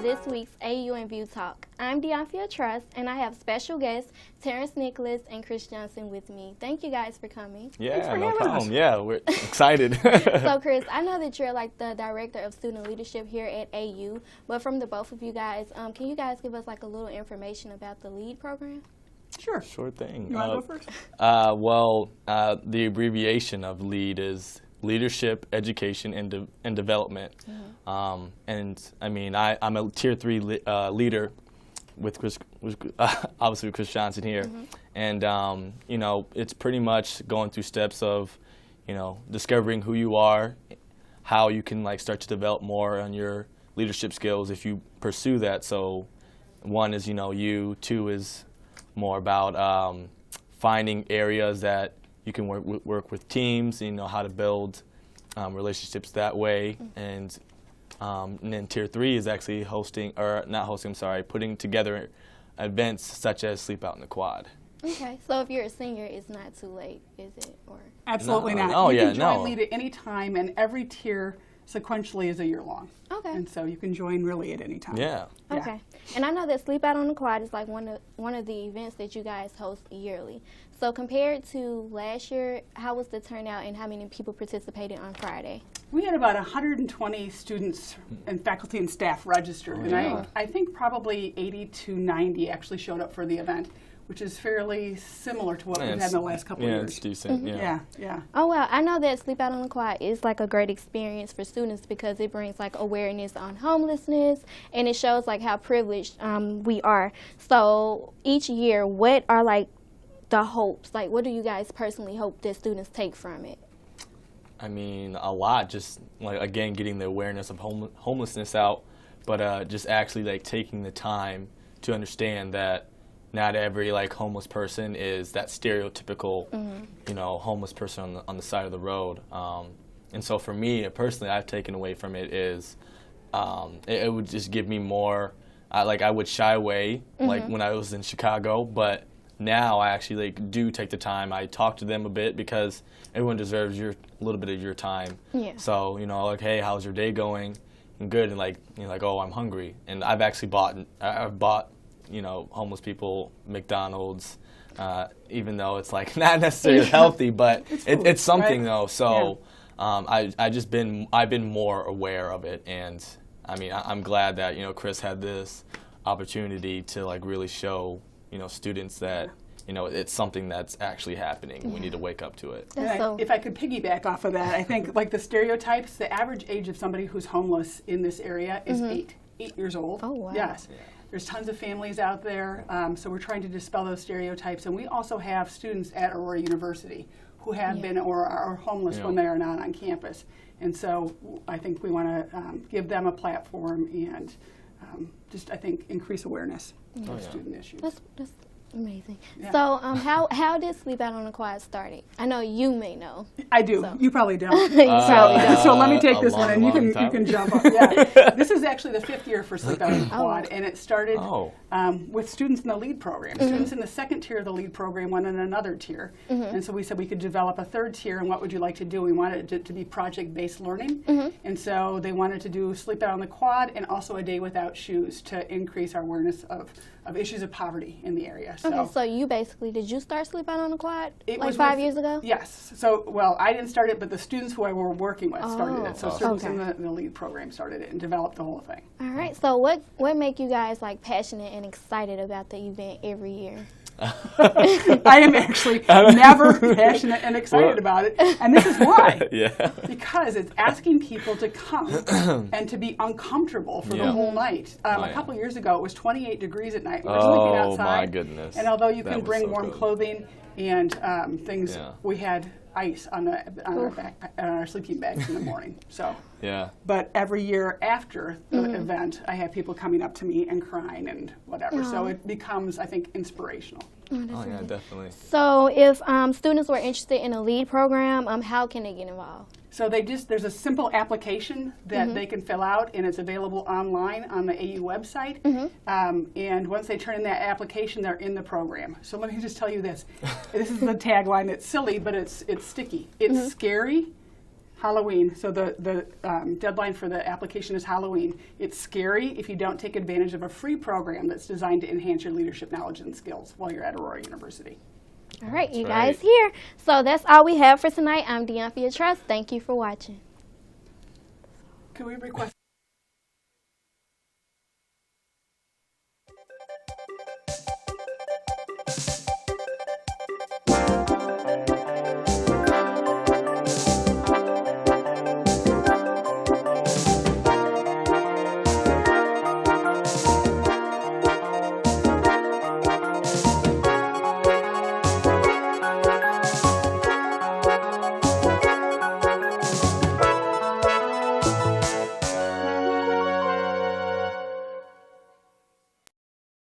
This week's AU in View Talk. I'm Deonphia Trust, and I have special guests Terrance Nicholas and Kris Johnson with me. Thank you guys for coming. Yeah, no problem. Yeah, we're excited. So, Kris, I know that you're like the director of student leadership here at AU, but from the both of you guys, can you guys give us like a little information about the LEAD program? Sure. Sure thing. You want to go first? The abbreviation of LEAD is Leadership, Education, and Development. Mm-hmm. And I mean, I'm a Tier 3 leader with Kris, obviously with Kris Johnson here. Mm-hmm. And, you know, it's pretty much going through steps of, you know, discovering who you are, how you can like start to develop more on your leadership skills if you pursue that. So one is, you know, two is more about finding areas that you can work with teams, you know, how to build relationships that way. And then Tier 3 is actually putting together events such as Sleep Out in the Quad. Okay, so if you're a senior, it's not too late, is it? Or Absolutely not. Oh, you can join LEAD at any time, and every tier sequentially is a year long. Okay. And so you can join really at any time. Yeah. Okay. And I know that Sleep Out on the Quad is like one of the events that you guys host yearly. So compared to last year, how was the turnout and how many people participated on Friday? We had about 120 students and faculty and staff registered. Oh, and yeah. I think probably 80 to 90 actually showed up for the event, which is fairly similar to what we've had in the last couple of years. Yeah, it's decent. Mm-hmm. Yeah. Oh, well, I know that Sleep Out on the Quad is like a great experience for students because it brings like awareness on homelessness and it shows like how privileged we are. So each year, what are like the hopes? Like, what do you guys personally hope that students take from it? I mean, a lot. Just like again, getting the awareness of homelessness out, but just actually like taking the time to understand that not every like homeless person is that stereotypical, you know, homeless person on the side of the road. And so for me personally, I've taken away from it is it would just give me more. I would shy away like when I was in Chicago, but now I actually like do take the time. I talk to them a bit because everyone deserves a little bit of your time. Yeah. So you know, like, hey, how's your day going? And good. And like, you know, like, oh, I'm hungry. And I've actually I've bought, you know, homeless people McDonald's, even though it's like not necessarily healthy, but it's something, right? Though. So yeah. I've been more aware of it, and I mean I'm glad that, you know, Kris had this opportunity to like really show, you know, students that, you know, it's something that's actually happening. We need to wake up to it. If I could piggyback off of that, I think like the stereotypes, the average age of somebody who's homeless in this area is 8 years old. Oh wow. Yes. Yeah. There's tons of families out there, so we're trying to dispel those stereotypes. And we also have students at Aurora University who have been or are homeless when they are not on campus. And so I think we want to give them a platform and just, I think, increase awareness of student issues. That's amazing. Yeah. So how did Sleep Out on the Quad started? I know you may know. I do. So. You probably don't. You probably don't. So let me take this one, and you can jump up. Yeah. This is actually the 5th year for Sleep Out on the Quad, and it started with students in the LEAD program. Students in the 2nd tier of the LEAD program went in another tier, and so we said we could develop a 3rd tier, and what would you like to do? We wanted it to be project-based learning, and so they wanted to do Sleep Out on the Quad and also a day without shoes to increase our awareness of issues of poverty in the area. So, okay, so you basically, did you start Sleep Out on the Quad like 5 years ago? Yes. So, well, I didn't start it, but the students who I were working with started it. So students in the LEAD program started it and developed the whole thing. All right. So what make you guys like passionate and excited about the event every year? I am actually never passionate and excited about it, and this is why. Because it's asking people to come and to be uncomfortable for the whole night. A couple years ago, it was 28 degrees at night. We were sleeping outside. Oh my goodness! And although you can bring warm clothing and things, we had ice on our sleeping bags in the morning. So. Yeah. But every year after the event, I have people coming up to me and crying and whatever. So it becomes, I think, inspirational. Oh yeah, definitely. So if students were interested in a LEAD program, how can they get involved? So there's a simple application that they can fill out, and it's available online on the AU website. And once they turn in that application, they're in the program. So let me just tell you this. This is the tagline. It's silly, but it's sticky. It's scary. Halloween. So the deadline for the application is Halloween. It's scary if you don't take advantage of a free program that's designed to enhance your leadership knowledge and skills while you're at Aurora University. All right, you guys here. So that's all we have for tonight. I'm Deonphia Trust. Thank you for watching. Can we request